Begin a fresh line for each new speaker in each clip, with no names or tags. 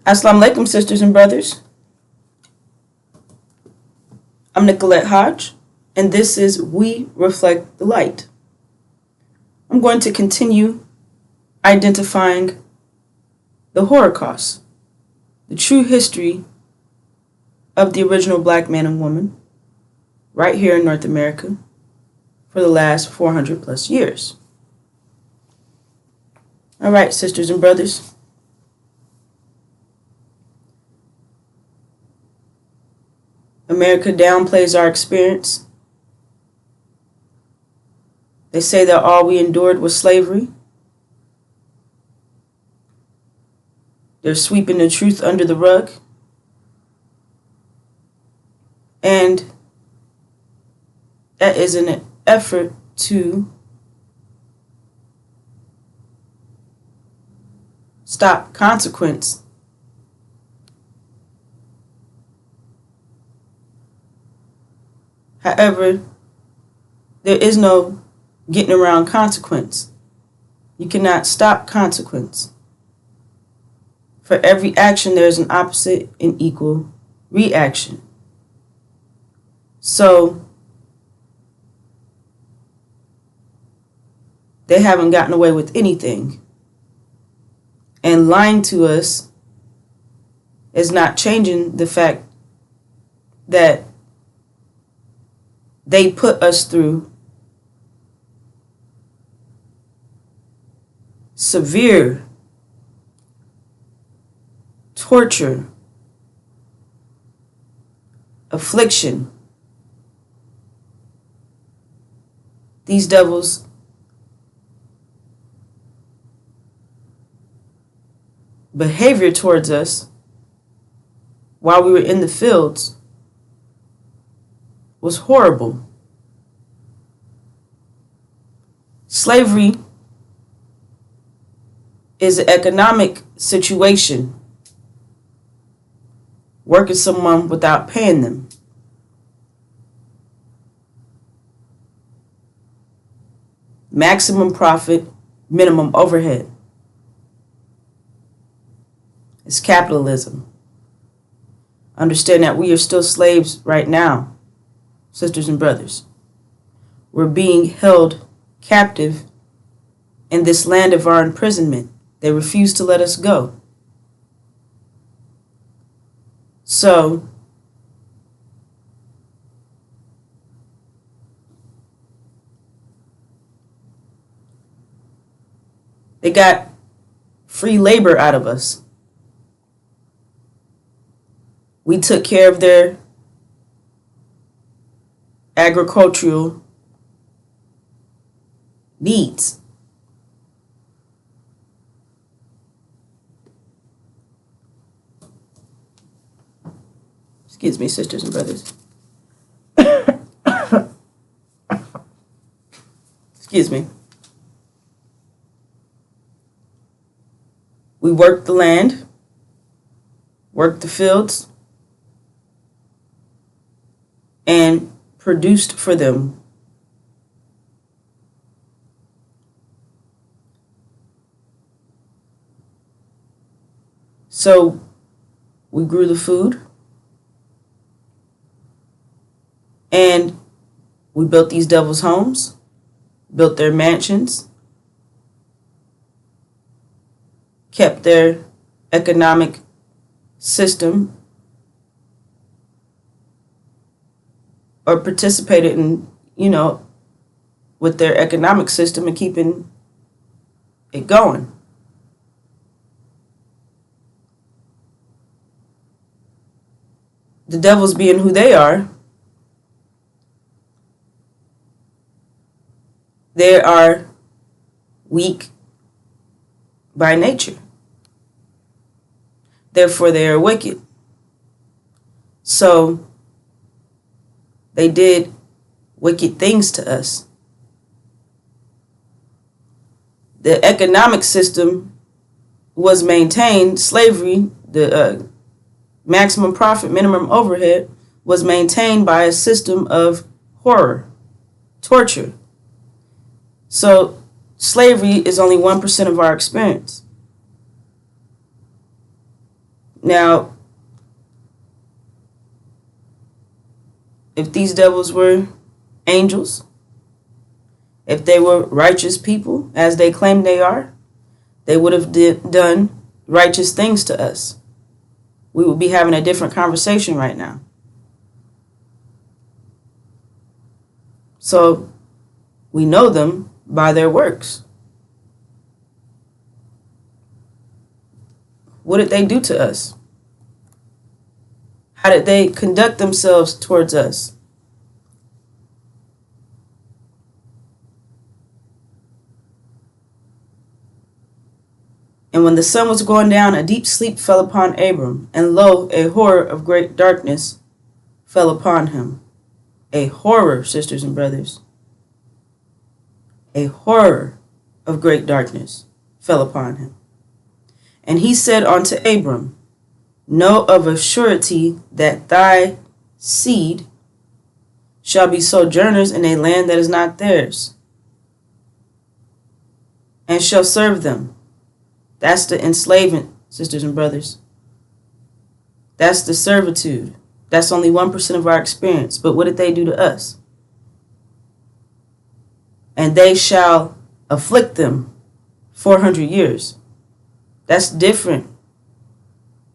Assalamu alaikum, sisters and brothers. I'm Nicolette Hodge, and this is We Reflect the Light. I'm going to continue identifying the Holocaust, the true history of the original black man and woman right here in North America for the last 400 plus years. All right, sisters and brothers. America downplays our experience. They say that all we endured was slavery. They're sweeping the truth under the rug. And that is an effort to stop consequence. However, there is no getting around consequence. You cannot stop consequence. For every action, there is an opposite and equal reaction. So, they haven't gotten away with anything. And lying to us is not changing the fact that they put us through severe torture, affliction. These devils behavior towards us while we were in the fields was horrible. Slavery is an economic situation, working someone without paying them. Maximum profit, minimum overhead. It's capitalism. Understand that we are still slaves right now. Sisters and brothers, we're being held captive in this land of our imprisonment. They refuse to let us go. So, they got free labor out of us. We took care of their agricultural needs. Excuse me, sisters and brothers. Excuse me. We worked the land, worked the fields, and produced for them. So we grew the food, and we built these devils' homes, built their mansions, kept their economic system, or participated in, with their economic system and keeping it going. The devils being who they are weak by nature. Therefore, they are wicked. So, they did wicked things to us. The economic system was maintained. Slavery, the maximum profit, minimum overhead, was maintained by a system of horror, torture. So slavery is only 1% of our experience. Now, if these devils were angels, if they were righteous people, as they claim they are, they would have done righteous things to us. We would be having a different conversation right now. So we know them by their works. What did they do to us? How did they conduct themselves towards us? And when the sun was going down, a deep sleep fell upon Abram, and lo, a horror of great darkness fell upon him. A horror, sisters and brothers. A horror of great darkness fell upon him. And he said unto Abram, Know of a surety that thy seed shall be sojourners in a land that is not theirs, and shall serve them. That's the enslavement, sisters and brothers. That's the servitude. That's only 1% of our experience. But what did they do to us? And they shall afflict them 400 years. That's different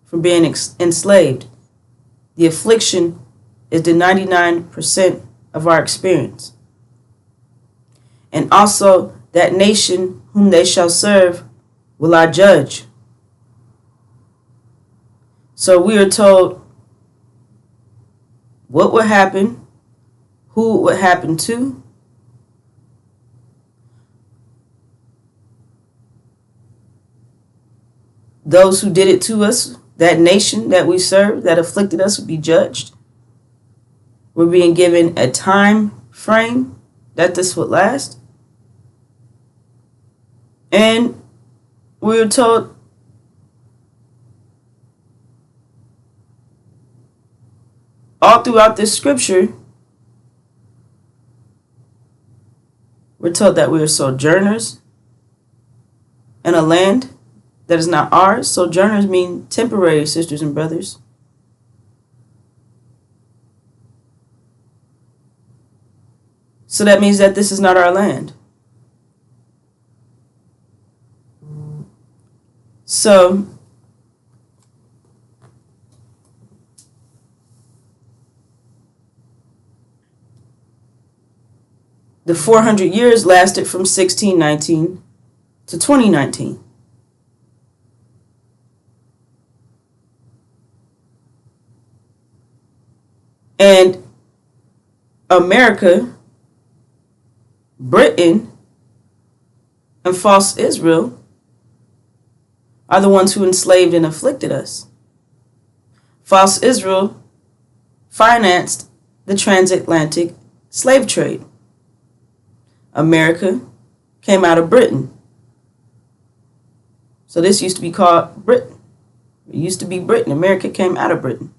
from being enslaved. The affliction is the 99% of our experience. And also that nation whom they shall serve will I judge. So we are told what would happen, who it would happen to, those who did it to us, that nation that we serve, that afflicted us, would be judged. We're being given a time frame that this would last. And we were told all throughout this scripture, we're told that we are sojourners in a land that is not ours. Sojourners mean temporary, sisters and brothers. So that means that this is not our land. So the 400 years lasted from 1619 to 2019. And America, Britain, and false Israel are the ones who enslaved and afflicted us. False Israel financed the transatlantic slave trade. America came out of Britain. So this used to be called Britain. It used to be Britain. America came out of Britain.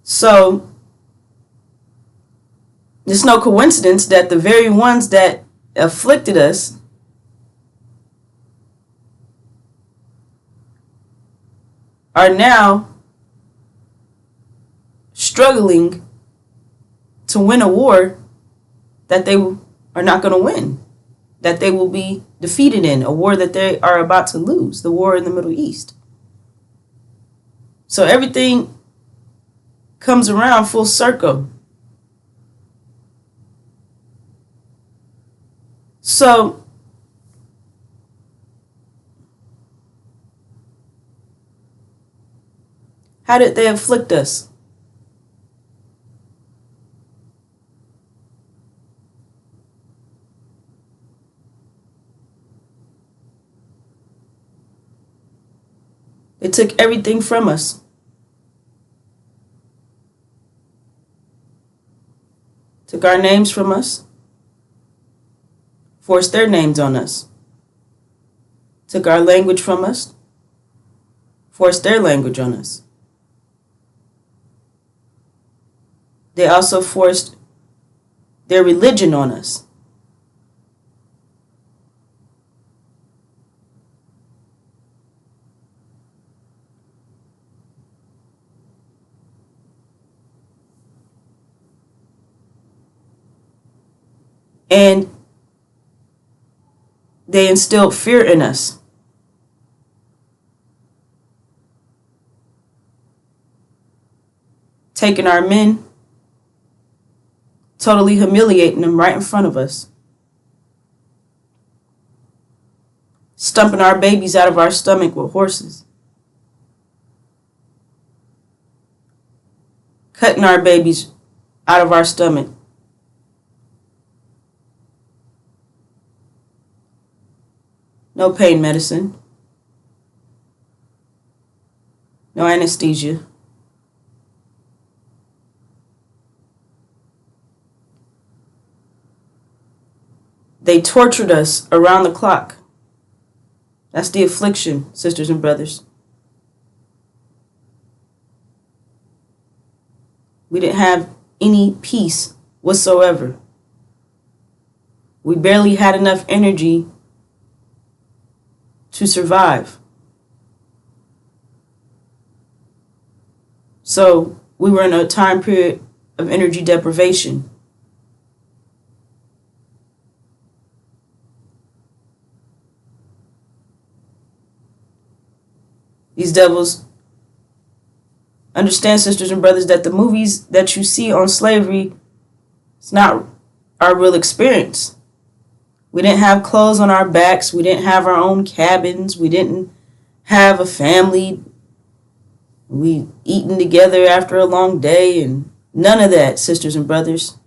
So it's no coincidence that the very ones that afflicted us are now struggling to win a war that they are not going to win, that they will be defeated in, a war that they are about to lose, the war in the Middle East. So everything comes around full circle. So how did they afflict us? They took everything from us. Took our names from us. Forced their names on us. Took our language from us. Forced their language on us. They also forced their religion on us. And they instilled fear in us. Taking our men, totally humiliating them right in front of us. Stumping our babies out of our stomach with horses. Cutting our babies out of our stomach. No pain medicine. No anesthesia. They tortured us around the clock. That's the affliction, sisters and brothers. We didn't have any peace whatsoever. We barely had enough energy to survive. So we were in a time period of energy deprivation. These devils, understand, sisters and brothers, that the movies that you see on slavery, it's not our real experience. We didn't have clothes on our backs. We didn't have our own cabins. We didn't have a family. We eating together after a long day, and none of that, sisters and brothers.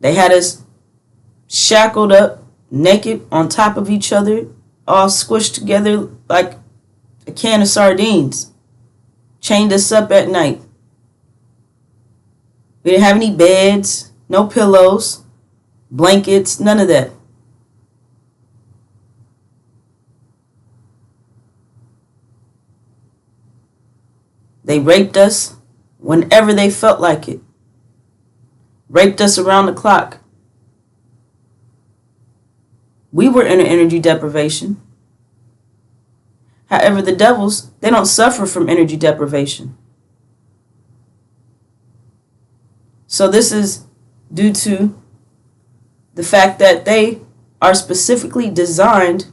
They had us shackled up, naked, on top of each other, all squished together like a can of sardines. Chained us up at night. We didn't have any beds, no pillows, blankets, none of that. They raped us whenever they felt like it. Raped us around the clock. We were in an energy deprivation. However, the devils, they don't suffer from energy deprivation. So this is due to the fact that they are specifically designed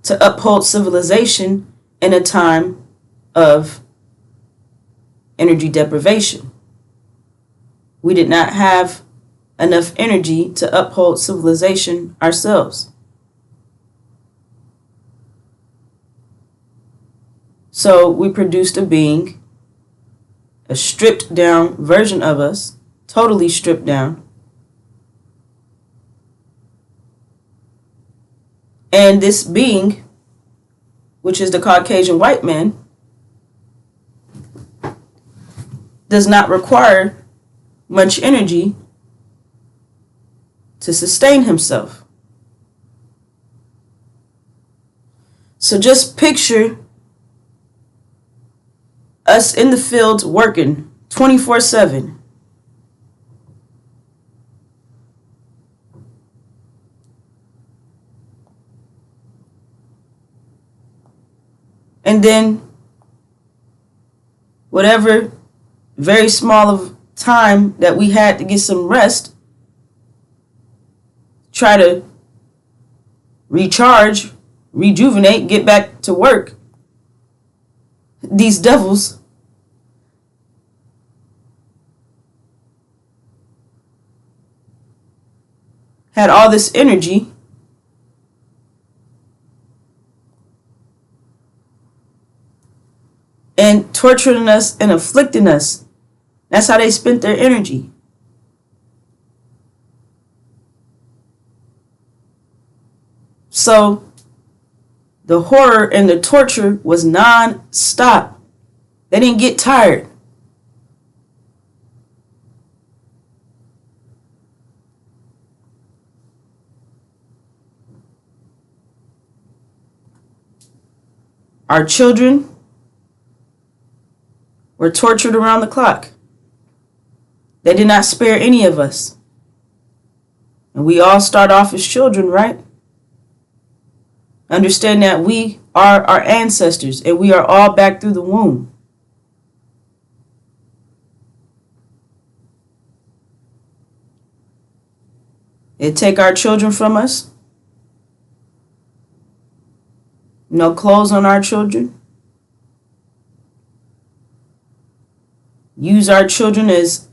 to uphold civilization in a time of energy deprivation. We did not have enough energy to uphold civilization ourselves. So we produced a being, a stripped down version of us, totally stripped down. And this being, which is the Caucasian white man, does not require much energy to sustain himself. So just picture us in the fields working 24/7. And then whatever very small of time that we had to get some rest, try to recharge, rejuvenate, get back to work. These devils had all this energy and torturing us and afflicting us. That's how they spent their energy. So the horror and the torture was non-stop. They didn't get tired. Our children were tortured around the clock. They did not spare any of us. And we all start off as children, right? Understand that we are our ancestors and we are all back through the womb. They take our children from us. No clothes on our children. Use our children as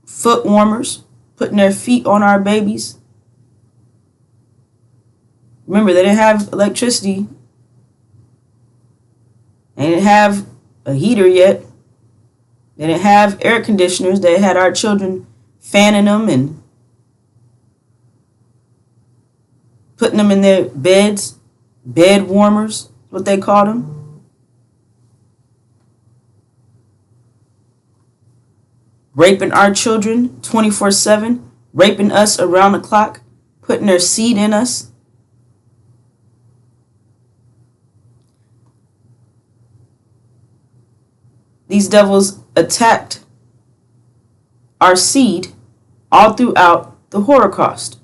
foot warmers, putting their feet on our babies. Remember, they didn't have electricity. They didn't have a heater yet. They didn't have air conditioners. They had our children fanning them and putting them in their beds, bed warmers, what they called them. Raping our children 24/7, raping us around the clock, putting their seed in us. These devils attacked our seed all throughout the Holocaust.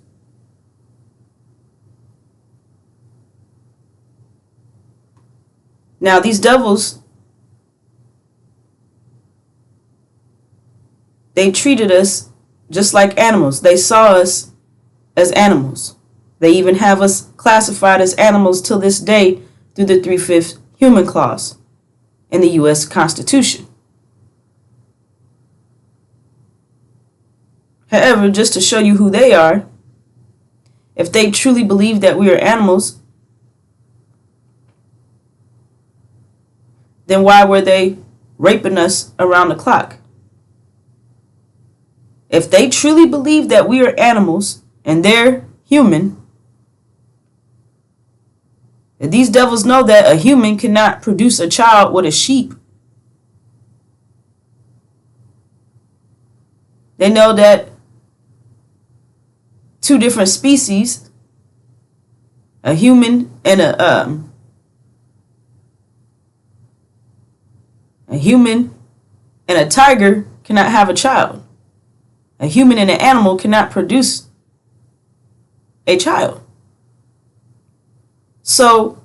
Now, these devils, they treated us just like animals. They saw us as animals. They even have us classified as animals till this day through the 3/5 human clause in the U.S. Constitution. However, just to show you who they are, if they truly believe that we are animals, then why were they raping us around the clock? If they truly believe that we are animals and they're human, these devils know that a human cannot produce a child with a sheep. They know that two different species, a human and a human and a tiger cannot have a child. A human and an animal cannot produce a child. So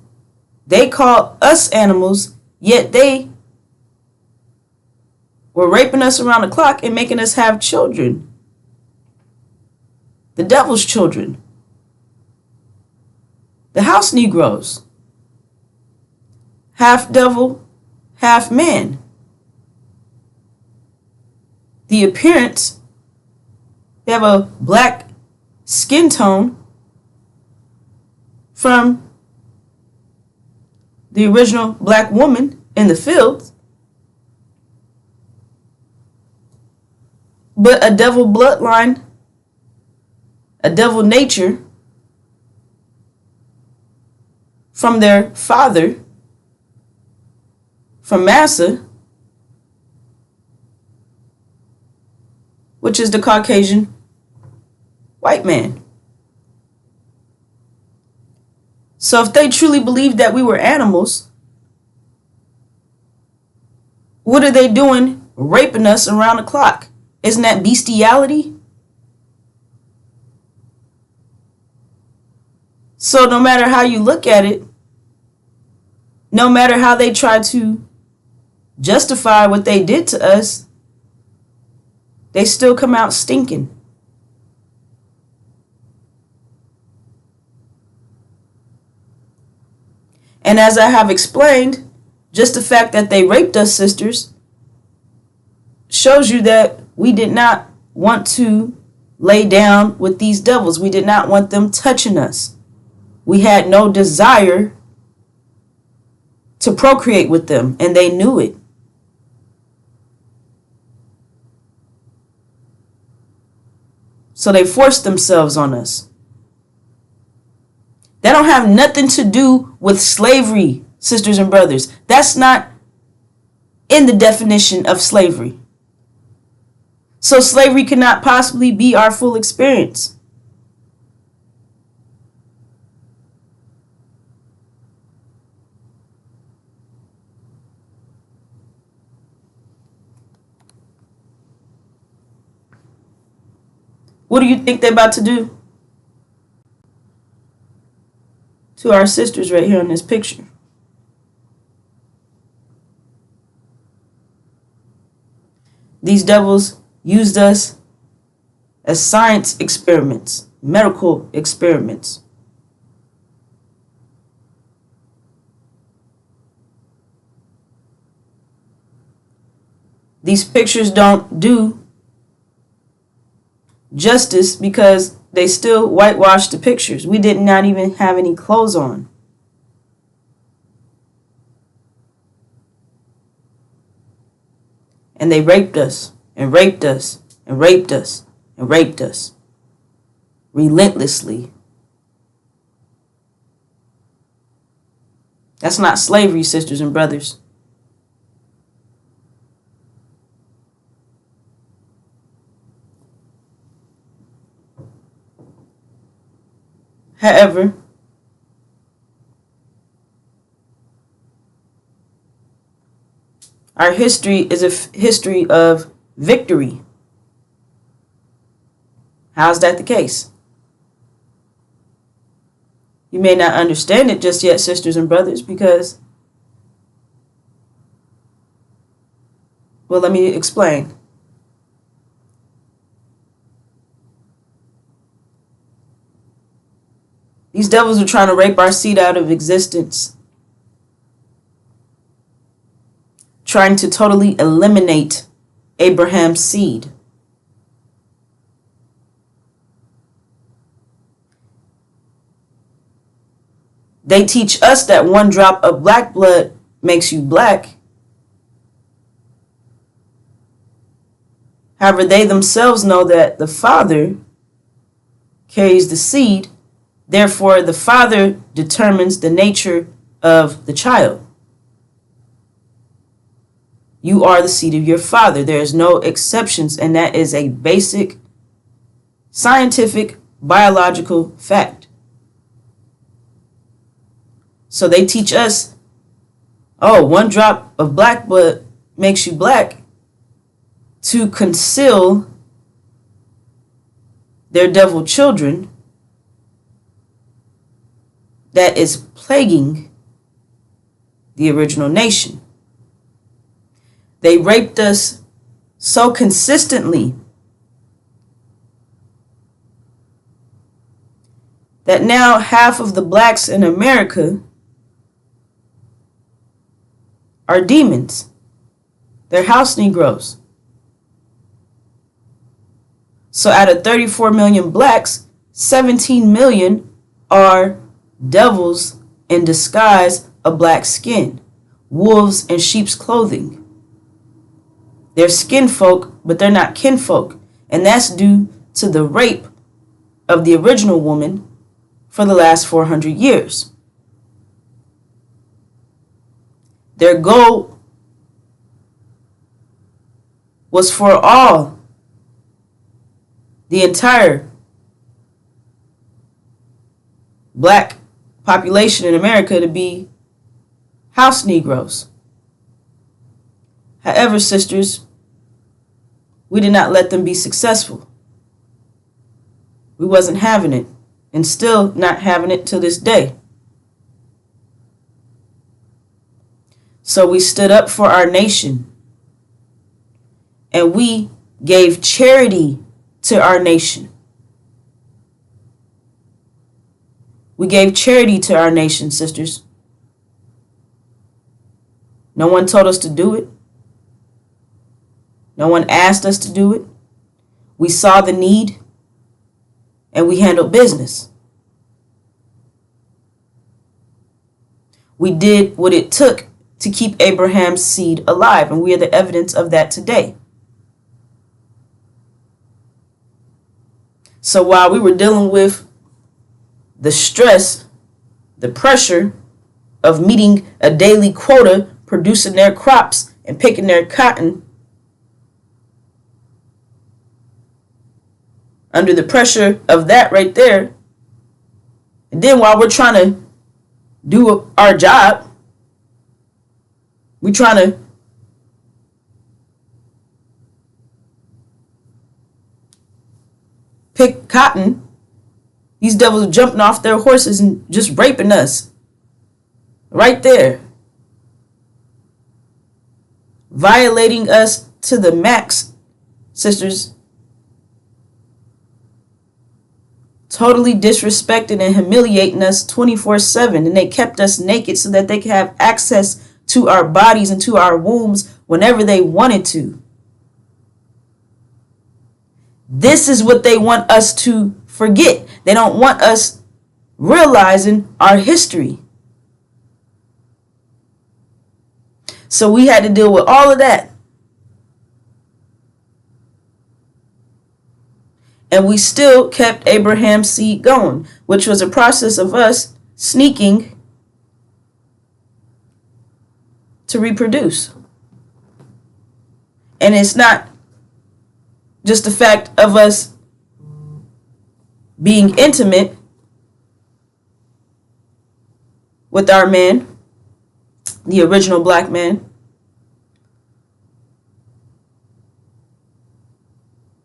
they call us animals, yet they were raping us around the clock and making us have children. The devil's children. The house Negroes. Half devil, half man. The appearance, they have a black skin tone from the original black woman in the fields, but a devil bloodline, a devil nature from their father, from Massa, which is the Caucasian white man. So if they truly believed that we were animals, what are they doing raping us around the clock? Isn't that bestiality? So no matter how you look at it, no matter how they try to justify what they did to us, they still come out stinking. And as I have explained, just the fact that they raped us, sisters, shows you that we did not want to lay down with these devils. We did not want them touching us. We had no desire to procreate with them, and they knew it. So they forced themselves on us. That don't have nothing to do with slavery, sisters and brothers. That's not in the definition of slavery. So slavery cannot possibly be our full experience. What do you think they're about to do to our sisters right here in this picture? These devils used us as science experiments, medical experiments. These pictures don't do justice because they still whitewashed the pictures. We did not even have any clothes on. And they raped us and raped us and raped us and raped us relentlessly. That's not slavery, sisters and brothers. However, our history is a history of victory. How's that the case? You may not understand it just yet, sisters and brothers, because, well, let me explain. These devils are trying to rape our seed out of existence, trying to totally eliminate Abraham's seed. They teach us that one drop of black blood makes you black. However, they themselves know that the father carries the seed. Therefore, the father determines the nature of the child. You are the seed of your father. There is no exceptions, and that is a basic scientific biological fact. So they teach us, oh, one drop of black blood makes you black, to conceal their devil children that is plaguing the original nation. They raped us so consistently that now half of the blacks in America are demons. They're house Negroes. So out of 34 million blacks, 17 million are devils in disguise of black skin, wolves in sheep's clothing. They're skin folk, but they're not kinfolk. And that's due to the rape of the original woman for the last 400 years. Their goal was for all, the entire black population in America to be house Negroes. However, sisters, we did not let them be successful. We wasn't having it, and still not having it to this day. So we stood up for our nation, and we gave charity to our nation. We gave charity to our nation, sisters. No one told us to do it. No one asked us to do it. We saw the need, and we handled business. We did what it took to keep Abraham's seed alive, and we are the evidence of that today. So while we were dealing with the stress, the pressure of meeting a daily quota, producing their crops and picking their cotton, under the pressure of that right there, and then while we're trying to do our job, we're trying to pick cotton, these devils are jumping off their horses and just raping us right there, violating us to the max, sisters. totally disrespected and humiliating us 24/7, and they kept us naked so that they could have access to our bodies and to our wombs whenever they wanted to. This is what they want us to forget. They don't want us realizing our history. So we had to deal with all of that. And we still kept Abraham's seed going, which was a process of us sneaking to reproduce. And it's not just the fact of us being intimate with our man, the original black man.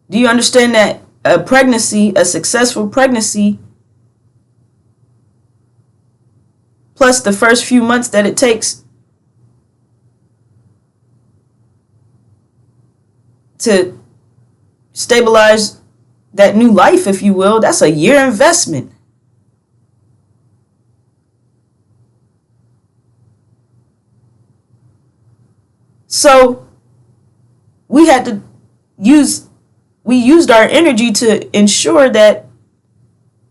Do you understand that a pregnancy, a successful pregnancy, plus the first few months that it takes to stabilize that new life, if you will, that's a year investment. So we used our energy to ensure that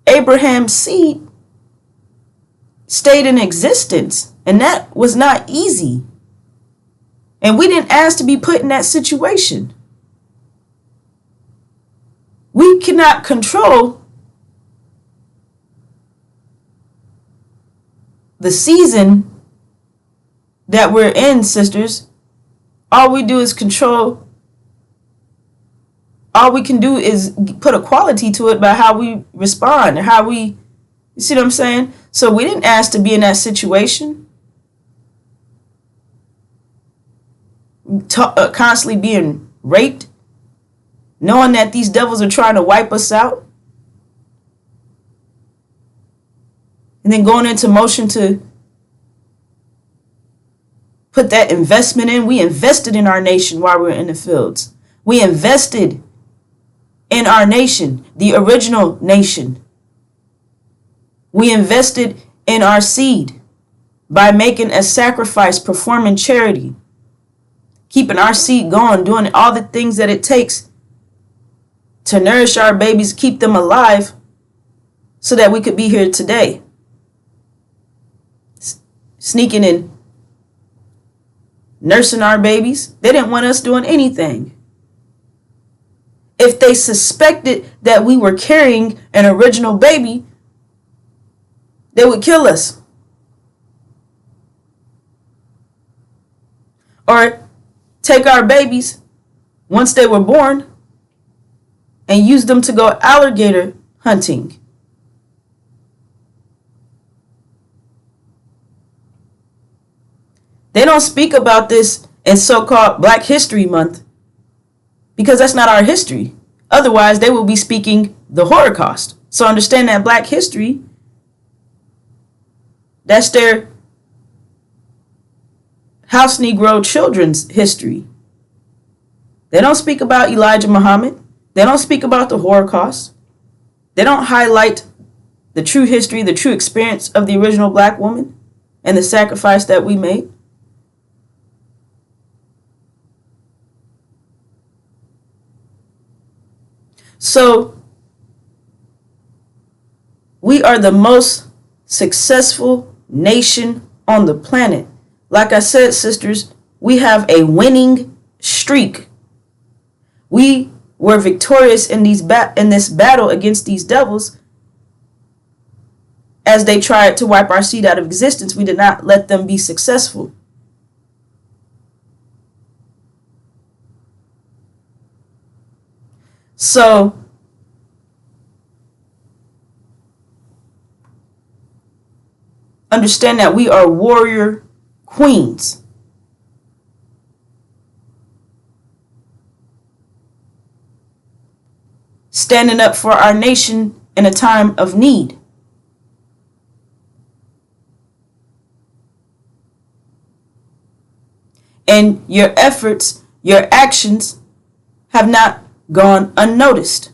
Abraham's seed stayed in existence. And that was not easy. And we didn't ask to be put in that situation. We cannot control the season that we're in, sisters. All we do is control. All we can do is put a quality to it by how we respond, or how we, you see what I'm saying? So we didn't ask to be in that situation. Constantly being raped, knowing that these devils are trying to wipe us out, and then going into motion to put that investment in. We invested in our nation while we were in the fields. We invested in our nation, the original nation. We invested in our seed by making a sacrifice, performing charity, keeping our seed going, doing all the things that it takes to nourish our babies, keep them alive, so that we could be here today. Sneaking in, nursing our babies. They didn't want us doing anything. If they suspected that we were carrying an original baby, they would kill us. Or take our babies once they were born and use them to go alligator hunting. They don't speak about this in so-called Black History Month because that's not our history. Otherwise, they will be speaking the Holocaust. So understand that Black history, that's their house Negro children's history. They don't speak about Elijah Muhammad. They don't speak about the Holocaust. They don't highlight the true history, the true experience of the original Black woman and the sacrifice that we made. So we are the most successful nation on the planet. Like I said, sisters, we have a winning streak. We were victorious in this battle against these devils. As they tried to wipe our seed out of existence, we did not let them be successful. So understand that we are warrior queens. Standing up for our nation in a time of need. And your efforts, your actions have not gone unnoticed.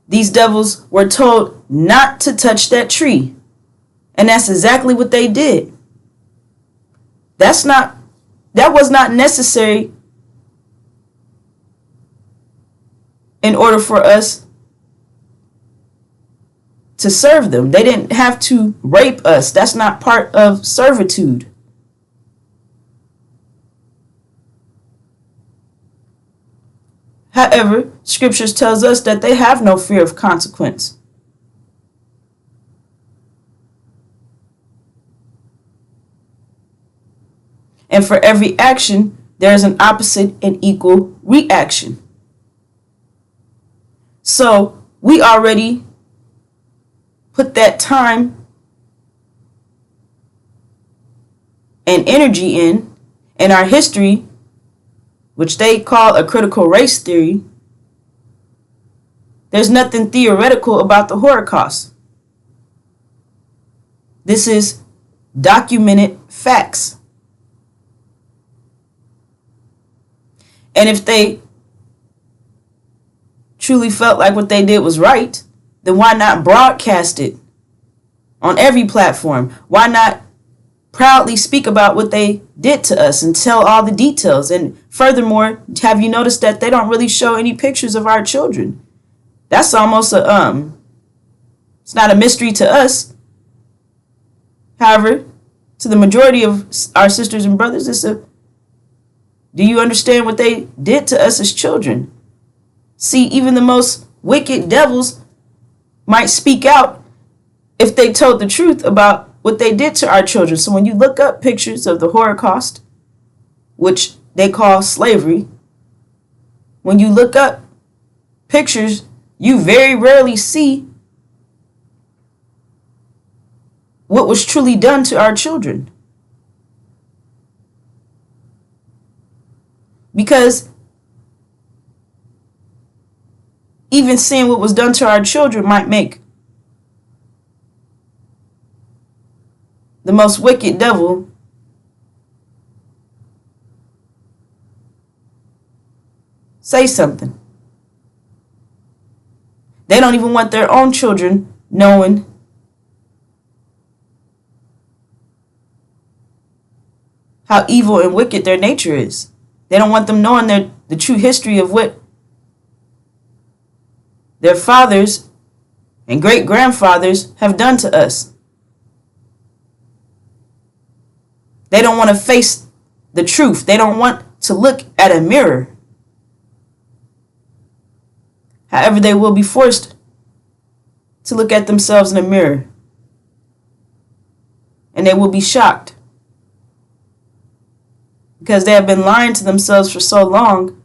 These devils were told not to touch that tree. And that's exactly what they did. That was not necessary in order for us to serve them. They didn't have to rape us. That's not part of servitude. However, scriptures tells us that they have no fear of consequence. And for every action, there is an opposite and equal reaction. So we already put that time and energy in our history, which they call a critical race theory. There's nothing theoretical about the Holocaust. This is documented facts. And if they truly felt like what they did was right, then why not broadcast it on every platform? Why not proudly speak about what they did to us and tell all the details? And furthermore, have you noticed that they don't really show any pictures of our children? That's almost it's not a mystery to us. However, to the majority of our sisters and brothers, do you understand what they did to us as children? See, even the most wicked devils might speak out if they told the truth about what they did to our children. So when you look up pictures of the Holocaust, which they call slavery, when you look up pictures, you very rarely see what was truly done to our children. Because even seeing what was done to our children might make the most wicked devil say something. They don't even want their own children knowing how evil and wicked their nature is. They don't want them knowing the true history of what their fathers and great-grandfathers have done to us. They don't want to face the truth. They don't want to look at a mirror. However, they will be forced to look at themselves in a mirror. And they will be shocked. Because they have been lying to themselves for so long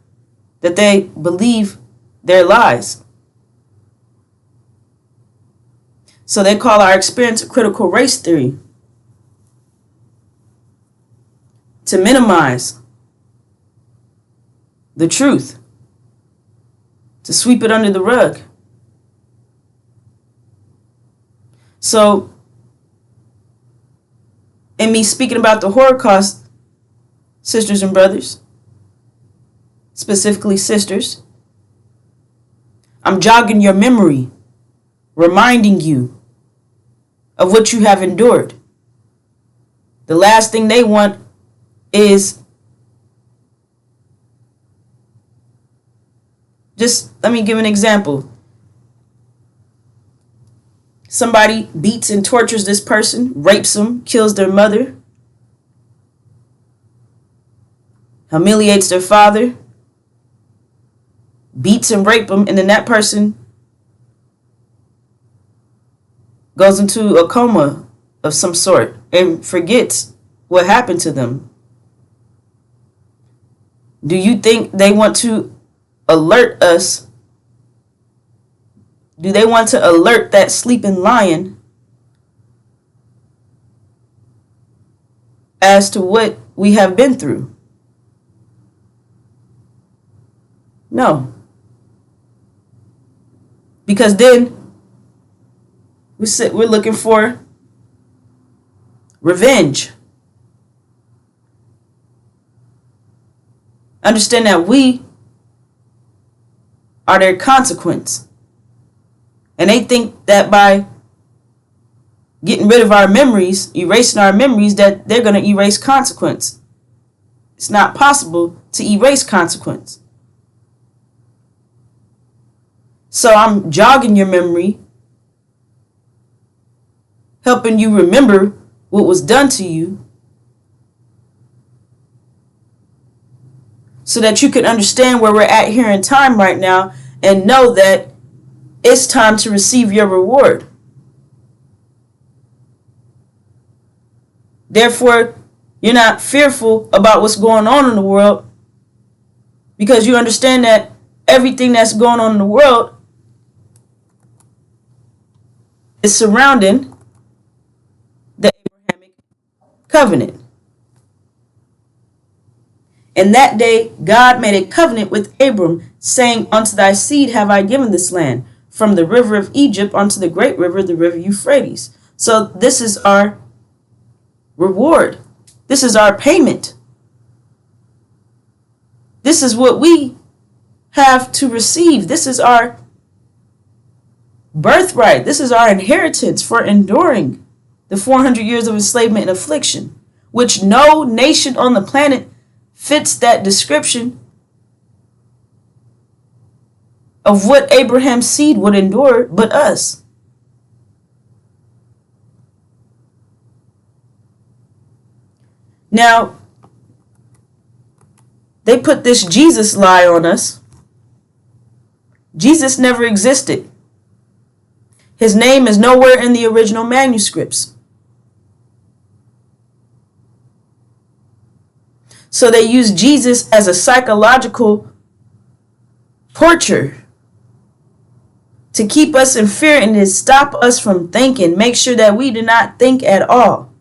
that they believe their lies. So they call our experience a critical race theory. To minimize the truth. To sweep it under the rug. So, in me speaking about the Holocaust, sisters and brothers, specifically sisters, I'm jogging your memory, reminding you of what you have endured. The last thing they want is, just let me give an example. Somebody beats and tortures this person, rapes them, kills their mother, humiliates their father, beats and rapes them, and then that person goes into a coma of some sort and forgets what happened to them. Do you think they want to alert us? Do they want to alert that sleeping lion as to what we have been through? No. Because then we're looking for revenge. Understand that we are their consequence. And they think that by getting rid of our memories, erasing our memories, that they're going to erase consequence. It's not possible to erase consequence. So I'm jogging your memory, helping you remember what was done to you, so that you can understand where we're at here in time right now and know that it's time to receive your reward. Therefore, you're not fearful about what's going on in the world, because you understand that everything that's going on in the world is surrounding the Abrahamic covenant. And that day, God made a covenant with Abram, saying, "Unto thy seed have I given this land, from the river of Egypt unto the great river, the river Euphrates." So this is our reward. This is our payment. This is what we have to receive. This is our birthright. This is our inheritance for enduring the 400 years of enslavement and affliction, which no nation on the planet fits that description of what Abraham's seed would endure but us. Now, they put this Jesus lie on us. Jesus never existed. His name is nowhere in the original manuscripts. So they use Jesus as a psychological torture to keep us in fear and to stop us from thinking, make sure that we do not think at all.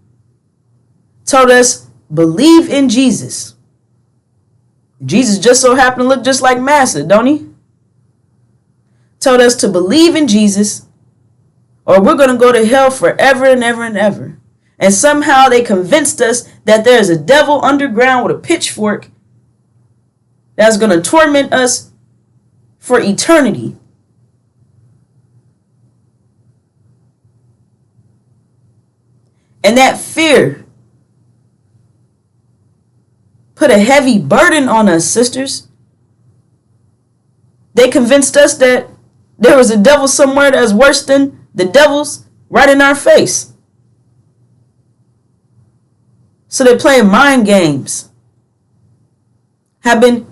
Told us, believe in Jesus. Jesus just so happened to look just like Massa, don't he? Told us to believe in Jesus, or we're going to go to hell forever and ever and ever. And somehow they convinced us that there is a devil underground with a pitchfork that's going to torment us for eternity. And that fear put a heavy burden on us, sisters. They convinced us that there was a devil somewhere that's worse than the devils right in our face. So they're playing mind games. Have been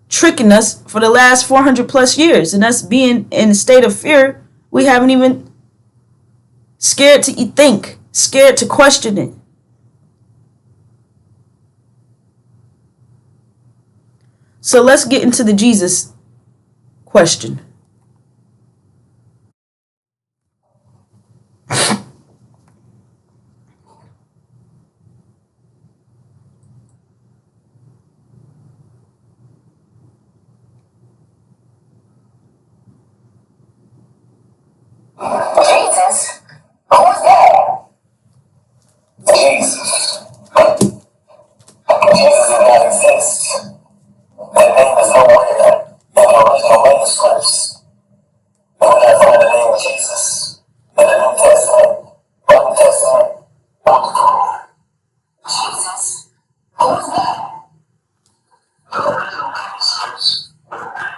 tricking us for the last 400 plus years. And us being in a state of fear, we haven't even scared to think, scared to question it. So let's get into the Jesus question.
Jesus? Who's that? Jesus. Jesus did not exist. That name is nowhere in the original manuscripts. You will not find the name of Jesus in the New Testament, Old Testament, or the Quran. Jesus? Who's that? The original manuscripts were in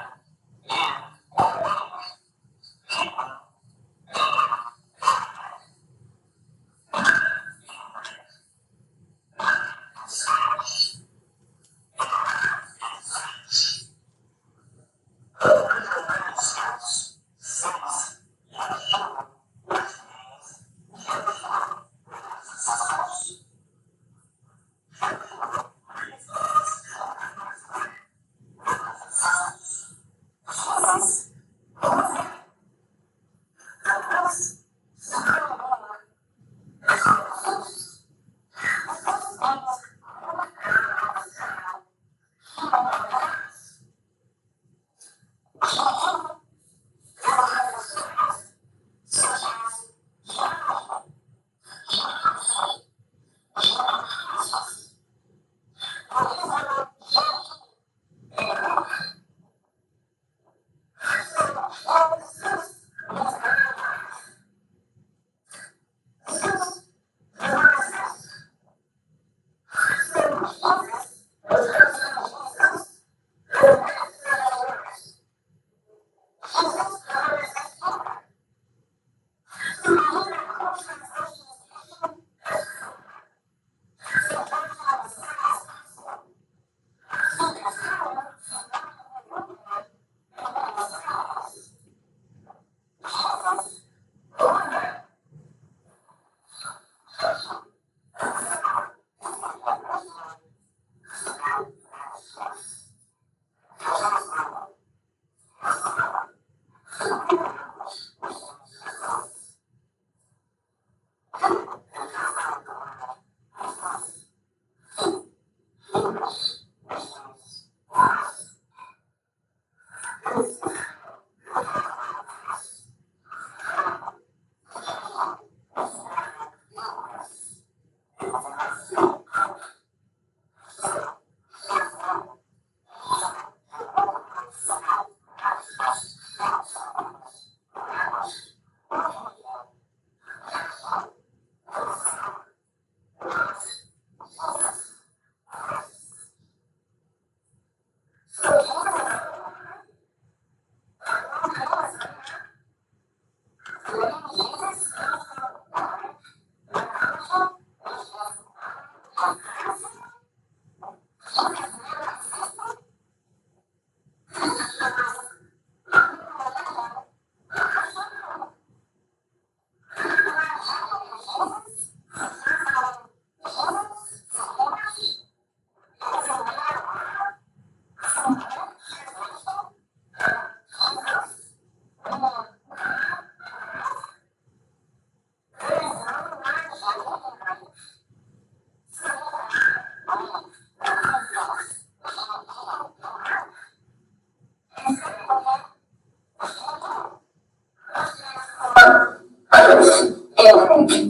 And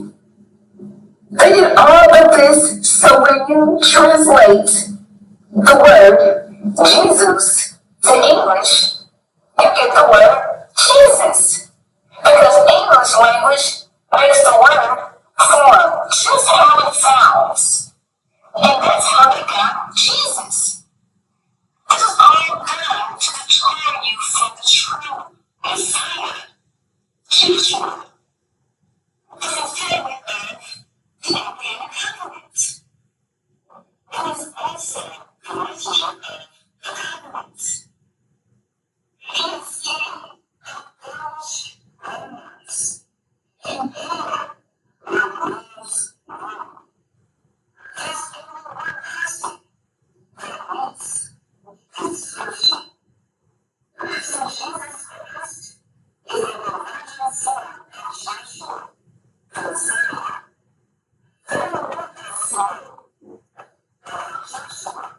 they did all of this so when you translate the word Jesus to English, you get the word Jesus. Because English language makes the word form just how it sounds. And that's how they got Jesus. This is all done to prepare you for the true Messiah, Joshua, the fulfillment of the Abrahamic covenant. It is also the messenger of the covenant. He is he who builds homes. He builds the rules wrong. His only one person that meets conception. So Jesus Christ is the original son of Joshua, the Messiah. They don't want this son of Joshua. That's what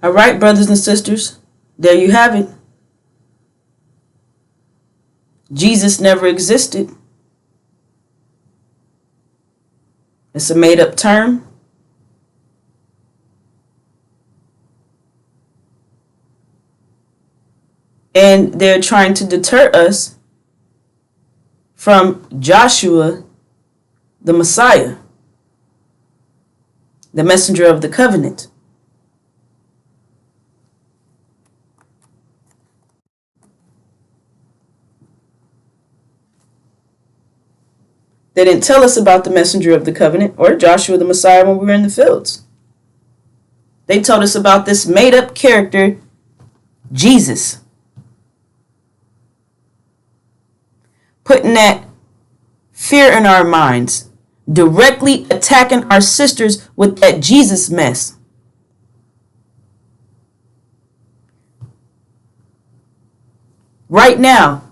All right, brothers and sisters, there you have it. Jesus never existed. It's a made-up term. And they're trying to deter us from Joshua, the Messiah, the messenger of the covenant. They didn't tell us about the messenger of the covenant or Joshua the Messiah when we were in the fields. They told us about this made-up character, Jesus. Putting that fear in our minds, directly attacking our sisters with that Jesus mess. Right now,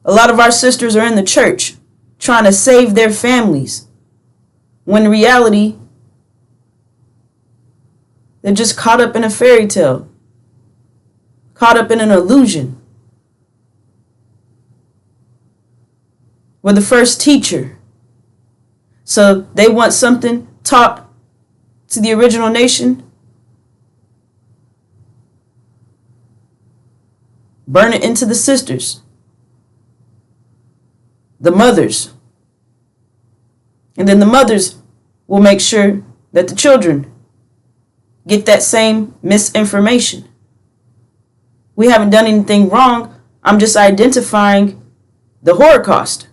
a lot of our sisters are in the church trying to save their families, when in reality, they're just caught up in a fairy tale, caught up in an illusion. We're the first teacher. So they want something taught to the original nation. Burn it into the sisters, the mothers. And then the mothers will make sure that the children get that same misinformation. We haven't done anything wrong. I'm just identifying the Holocaust.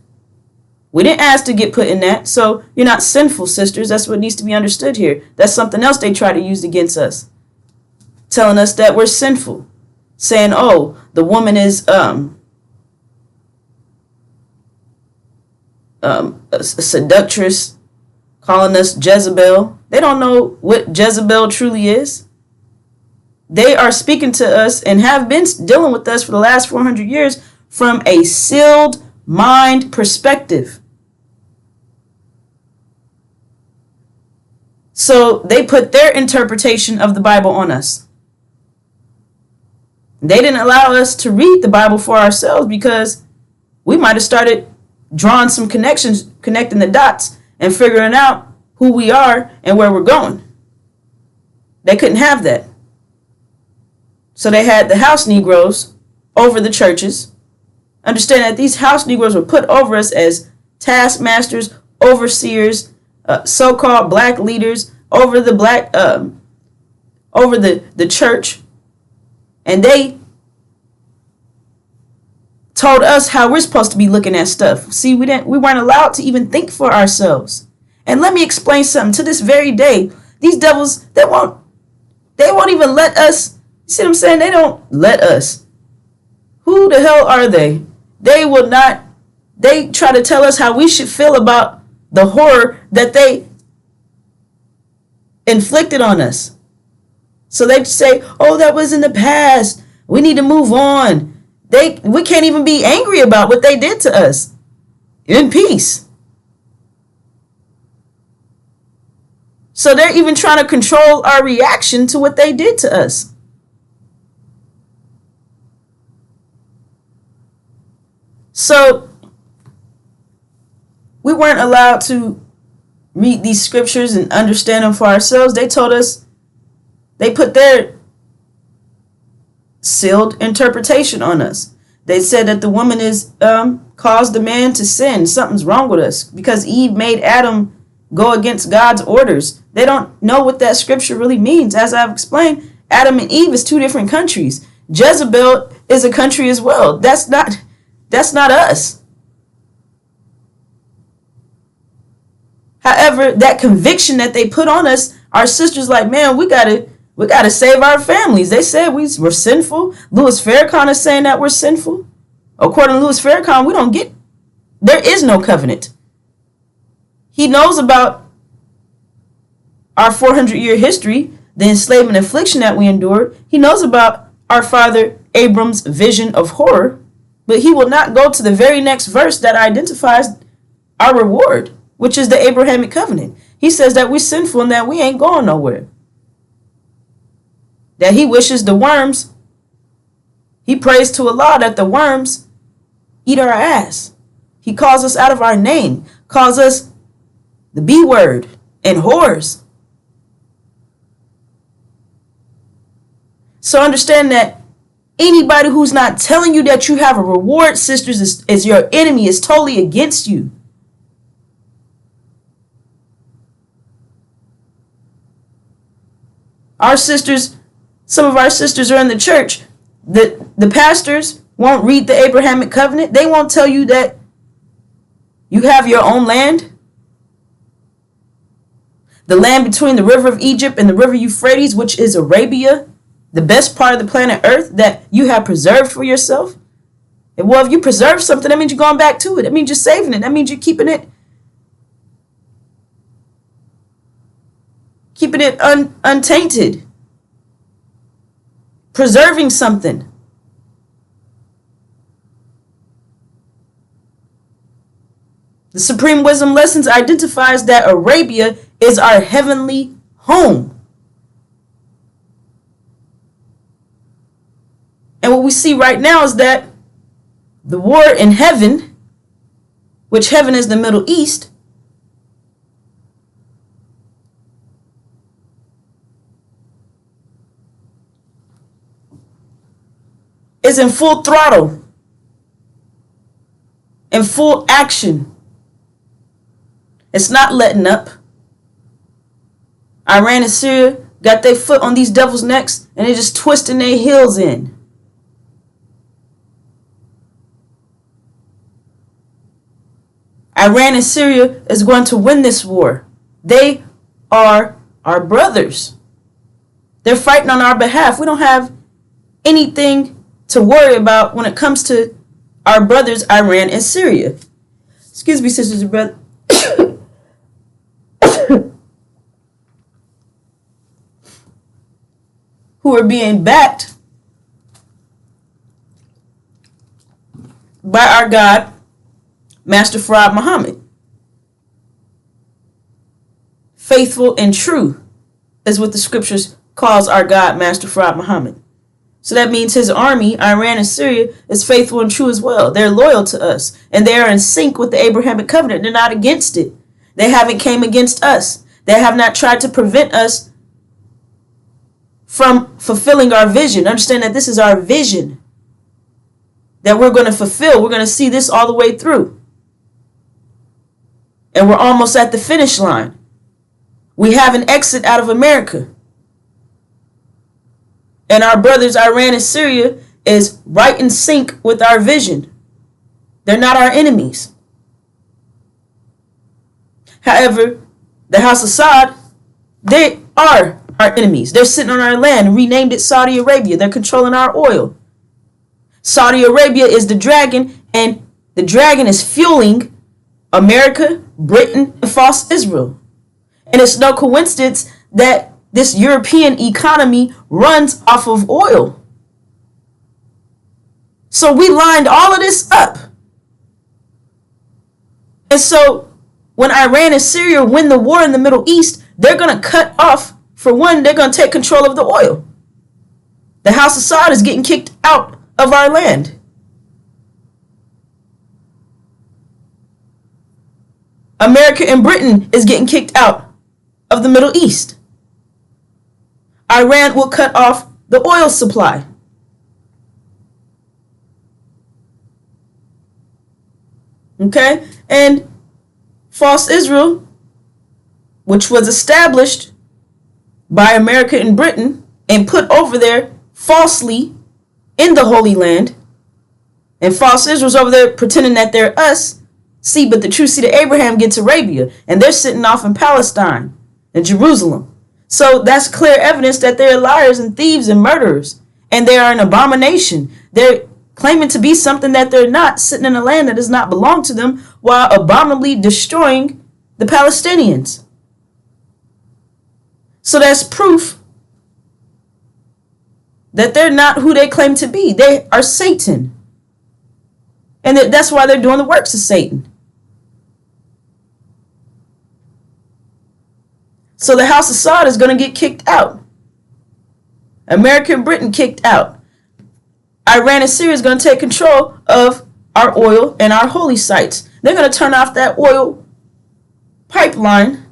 We didn't ask to get put in that, so you're not sinful, sisters. That's what needs to be understood here. That's something else they try to use against us, telling us that we're sinful, saying, oh, the woman is a seductress, calling us Jezebel. They don't know what Jezebel truly is. They are speaking to us and have been dealing with us for the last 400 years from a sealed mind perspective. So they put their interpretation of the Bible on us. They didn't allow us to read the Bible for ourselves because we might have started drawing some connections, connecting the dots and figuring out who we are and where we're going. They couldn't have that. So they had the house Negroes over the churches. Understand that these house Negroes were put over us as taskmasters, overseers, so-called black leaders over the church, and they told us how we're supposed to be looking at stuff. See, we weren't allowed to even think for ourselves. And let me explain something. To this very day, these devils, they won't even let us. You see what I'm saying? They don't let us. Who the hell are they? They will not. They try to tell us how we should feel about the horror that they inflicted on us. So they say, oh, that was in the past. We need to move on. We can't even be angry about what they did to us in peace. So they're even trying to control our reaction to what they did to us. So we weren't allowed to read these scriptures and understand them for ourselves. They told us, they put their sealed interpretation on us. They said that the woman is caused the man to sin. Something's wrong with us because Eve made Adam go against God's orders. They don't know what that scripture really means. As I've explained, Adam and Eve is two different countries. Jezebel is a country as well. That's not us. However, that conviction that they put on us, our sisters like, man, we gotta save our families. They said we're sinful. Louis Farrakhan is saying that we're sinful. According to Louis Farrakhan, there is no covenant. He knows about our 400-year history, the enslavement and affliction that we endured. He knows about our father Abram's vision of horror, but he will not go to the very next verse that identifies our reward, which is the Abrahamic covenant. He says that we're sinful and that we ain't going nowhere. That he wishes the worms, he prays to Allah that the worms eat our ass. He calls us out of our name, calls us the B word and whores. So understand that anybody who's not telling you that you have a reward, sisters, is your enemy, is totally against you. Our sisters, some of our sisters are in the church. The pastors won't read the Abrahamic covenant. They won't tell you that you have your own land. The land between the river of Egypt and the river Euphrates, which is Arabia, the best part of the planet Earth that you have preserved for yourself. And well, if you preserve something, that means you're going back to it. That means you're saving it. That means you're keeping it untainted. Preserving something. The Supreme Wisdom Lessons identifies that Arabia is our heavenly home. And what we see right now is that the war in heaven, which heaven is the Middle East, is in full throttle, in full action. It's not letting up. Iran and Syria got their foot on these devils' necks and they're just twisting their heels in. Iran and Syria is going to win this war. They are our brothers. They're fighting on our behalf. We don't have anything to worry about when it comes to our brothers, Iran and Syria. Excuse me, sisters and brothers. Who are being backed by our God, Master Farad Muhammad. Faithful and true is what the scriptures calls our God, Master Farad Muhammad. So that means his army, Iran and Syria, is faithful and true as well. They're loyal to us, and they are in sync with the Abrahamic covenant. They're not against it. They haven't came against us. They have not tried to prevent us from fulfilling our vision. Understand that this is our vision that we're going to fulfill. We're going to see this all the way through. And we're almost at the finish line. We have an exit out of America. And our brothers, Iran and Syria, is right in sync with our vision. They're not our enemies. However, the House of Saud, they are our enemies. They're sitting on our land, renamed it Saudi Arabia. They're controlling our oil. Saudi Arabia is the dragon, and the dragon is fueling America, Britain, and false Israel. And it's no coincidence that this European economy runs off of oil. So we lined all of this up. And so when Iran and Syria win the war in the Middle East, they're going to cut off, for one, they're going to take control of the oil. The House of Saud is getting kicked out of our land. America and Britain is getting kicked out of the Middle East. Iran will cut off the oil supply. Okay? And false Israel, which was established by America and Britain and put over there falsely in the Holy Land, and false Israel's over there pretending that they're us. See, but the true seed of Abraham gets Arabia, and they're sitting off in Palestine and Jerusalem. So that's clear evidence that they're liars and thieves and murderers, and they are an abomination. They're claiming to be something that they're not, sitting in a land that does not belong to them, while abominably destroying the Palestinians. So that's proof that they're not who they claim to be. They are Satan. And that's why they're doing the works of Satan. So the House of Saud is going to get kicked out. America and Britain kicked out. Iran and Syria is going to take control of our oil and our holy sites. They're going to turn off that oil pipeline.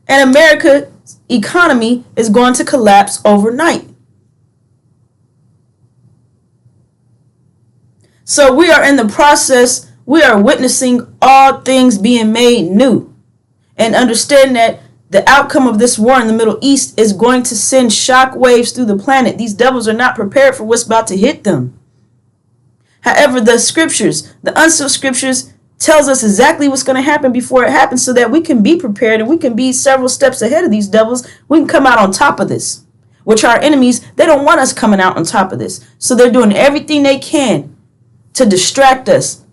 And America's economy is going to collapse overnight. So we are in the process, we are witnessing all things being made new. And understand that the outcome of this war in the Middle East is going to send shock waves through the planet. These devils are not prepared for what's about to hit them. However, the scriptures, the unsealed scriptures, tells us exactly what's going to happen before it happens, so that we can be prepared and we can be several steps ahead of these devils. We can come out on top of this, which our enemies, they don't want us coming out on top of this. So they're doing everything they can to distract us.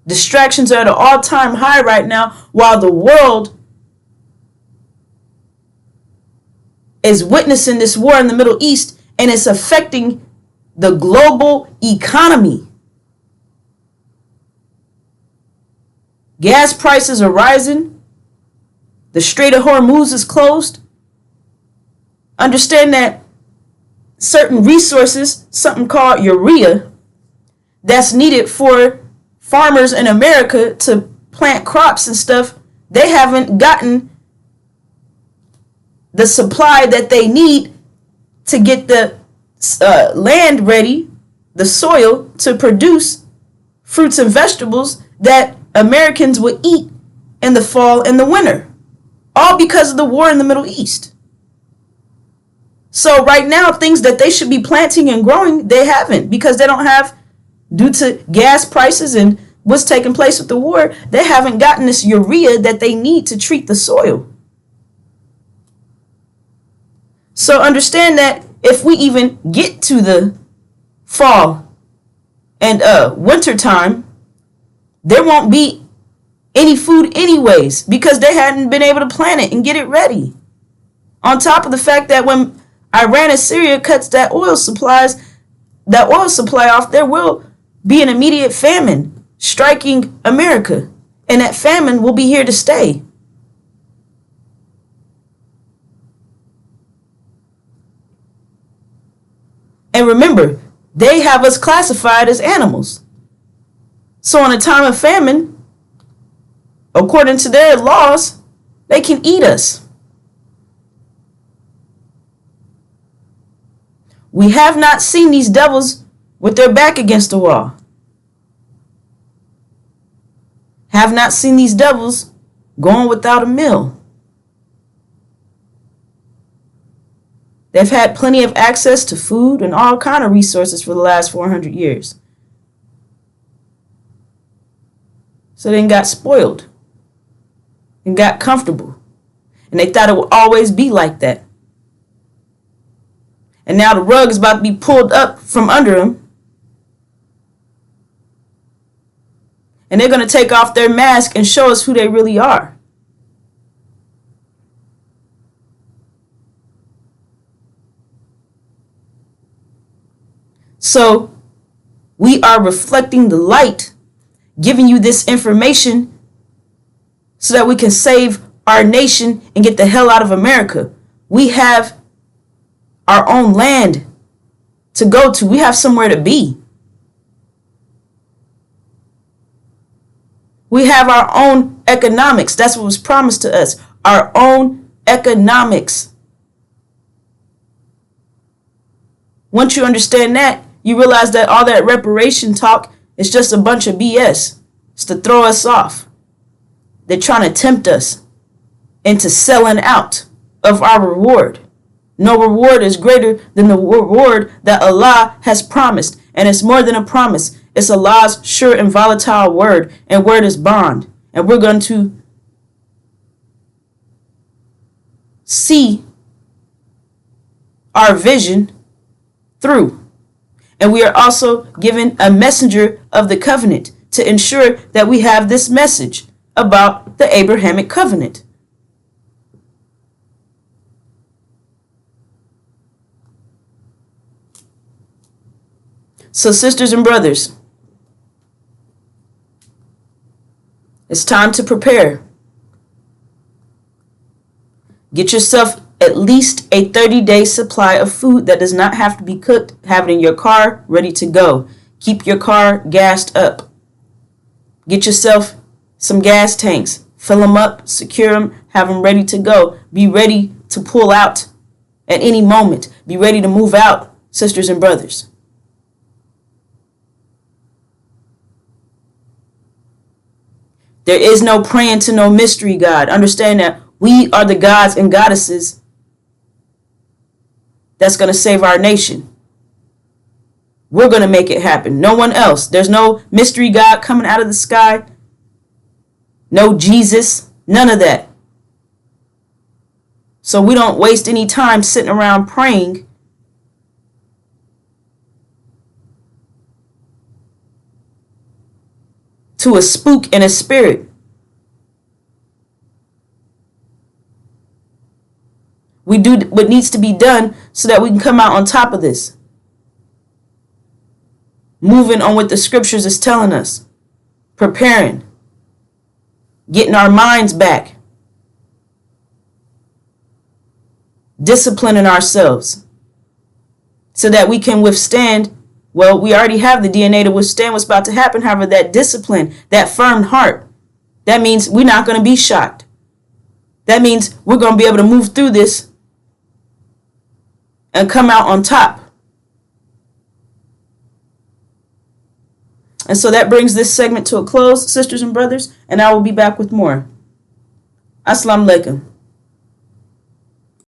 Distractions are at an all-time high right now, while the world is witnessing this war in the Middle East, and it's affecting the global economy. Gas prices are rising. The Strait of Hormuz is closed. Understand that certain resources, something called urea, that's needed for farmers in America to plant crops and stuff, they haven't gotten the supply that they need to get the land ready, the soil to produce fruits and vegetables that Americans would eat in the fall and the winter, all because of the war in the Middle East. So right now, things that they should be planting and growing, they haven't, because they don't have, due to gas prices and what's taking place with the war, they haven't gotten this urea that they need to treat the soil. So understand that if we even get to the fall and winter time, there won't be any food anyways because they hadn't been able to plant it and get it ready. On top of the fact that when Iran and Syria cuts that oil supply off, there will be an immediate famine striking America, and that famine will be here to stay. And remember, they have us classified as animals. So in a time of famine, according to their laws, they can eat us. We have not seen these devils with their back against the wall. Have not seen these devils going without a meal. They've had plenty of access to food and all kind of resources for the last 400 years. So they got spoiled and got comfortable. And they thought it would always be like that. And now the rug is about to be pulled up from under them. And they're going to take off their mask and show us who they really are. So we are reflecting the light, giving you this information so that we can save our nation and get the hell out of America. We have our own land to go to. We have somewhere to be. We have our own economics. That's what was promised to us. Our own economics. Once you understand that, you realize that all that reparation talk is just a bunch of BS. It's to throw us off. They're trying to tempt us into selling out of our reward. No reward is greater than the reward that Allah has promised. And it's more than a promise. It's Allah's sure and volatile word. And word is bond. And we're going to see our vision through. And we are also given a messenger of the covenant to ensure that we have this message about the Abrahamic covenant. So, sisters and brothers, it's time to prepare. Get yourself at least a 30-day supply of food that does not have to be cooked. Have it in your car, ready to go. Keep your car gassed up. Get yourself some gas tanks. Fill them up, secure them, have them ready to go. Be ready to pull out at any moment. Be ready to move out, sisters and brothers. There is no praying to no mystery God. Understand that we are the gods and goddesses that's going to save our nation. We're going to make it happen. No one else. There's no mystery God coming out of the sky. No Jesus. None of that. So we don't waste any time sitting around praying to a spook and a spirit. We do what needs to be done so that we can come out on top of this. Moving on what the scriptures is telling us. Preparing. Getting our minds back. Disciplining ourselves. So that we can withstand. Well, we already have the DNA to withstand what's about to happen. However, that discipline, that firm heart, that means we're not going to be shocked. That means we're going to be able to move through this and come out on top. And so that brings this segment to a close, sisters and brothers, and I will be back with more. Assalamu alaikum.